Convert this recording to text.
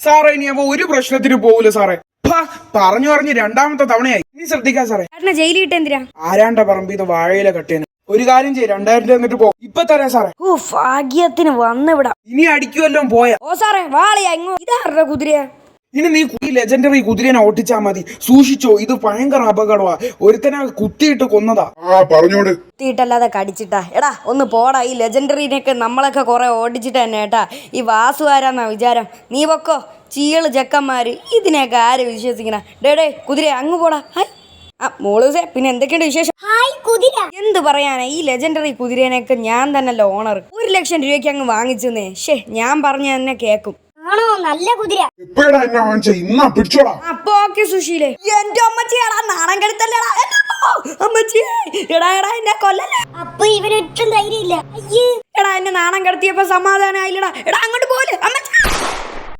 സാറേ ഇനി അവ ഒരു പ്രശ്നത്തിന് പോകൂല സാറേ. പറഞ്ഞു പറഞ്ഞ് രണ്ടാമത്തെ തവണയായി. ഇനി ശ്രദ്ധിക്കാം സാറേ. ജയിലിൽ ഇട്ട് എന്തിനാ? ആരാണ്ട പറമ്പിത് വാഴയില കട്ടേന്. ഒരു കാര്യം ചെയ്യും, 2000 രൂപ എന്നിട്ട് പോകും. ഇപ്പൊ തരാം സാറേ. ഓ ഭാഗ്യത്തിന് വന്നിവിടാ. ഇനി അടിക്കുമല്ലോ പോയാ. ഓ സാറേ വാളിയാ ഇങ്ങോ. ഇതാരുടെ കുതിരയാ? ഇനി നീ ലെജൻഡറി കുതിരനെ ഓട്ടിച്ചാ മതി. സൂക്ഷിച്ചോ, ഇത് ഭയങ്കര അപകടമാ. ഒരുത്തനെ കുത്തിയിട്ട് കൊന്നതാ. പറഞ്ഞോട്. കുത്തിയിട്ടല്ലാതെ കടിച്ചിട്ടാ. എടാ ഒന്ന് പോടാ. ഈ ലെജൻഡറിനെയൊക്കെ നമ്മളൊക്കെ കുറെ ഓടിച്ചിട്ട് തന്നെ ഏട്ടാ. ഈ വാസുകാരാന്നാ വിചാരം. നീ പൊക്കോ ചീള് ചെക്കന്മാര്. ഇതിനെയൊക്കെ ആര് വിശ്വസിക്കണ? ഡേ കുതിര അങ്ങ് പോടാ. ഹായ് മോളൂസേ, പിന്നെ എന്തൊക്കെയുണ്ട് വിശേഷം? എന്ത് പറയാനാ, ഈ ലെജൻഡറി കുതിരേനൊക്കെ ഞാൻ തന്നെയല്ലോ ഓണർ. 1 ലക്ഷം രൂപയ്ക്ക് അങ്ങ് വാങ്ങിച്ചെന്നേ. ഞാൻ പറഞ്ഞ തന്നെ കേക്കും. ആണോ? നല്ല കുതിര. എപ്പോഴാ എന്നെ വാങ്ങിച്ച? ഇന്നാ പിടിച്ചോടാ. അപ്പൊ ഓക്കെ സുശീലേ. എന്റെ അമ്മച്ചിയാടാ, നാണം കെടുത്തല്ലേടാ അമ്മച്ചിയെ. എടാ എന്നെ കൊല്ലല്ലേ. അപ്പൊ ഇവനൊട്ടും ധൈര്യമില്ല. അയ്യേ എടാ എന്നെ നാണം കെടുത്തിയപ്പോ സമാധാനം ആയില്ലടാ. എടാ അങ്ങോട്ട് പോലെ അമ്മച്ചി.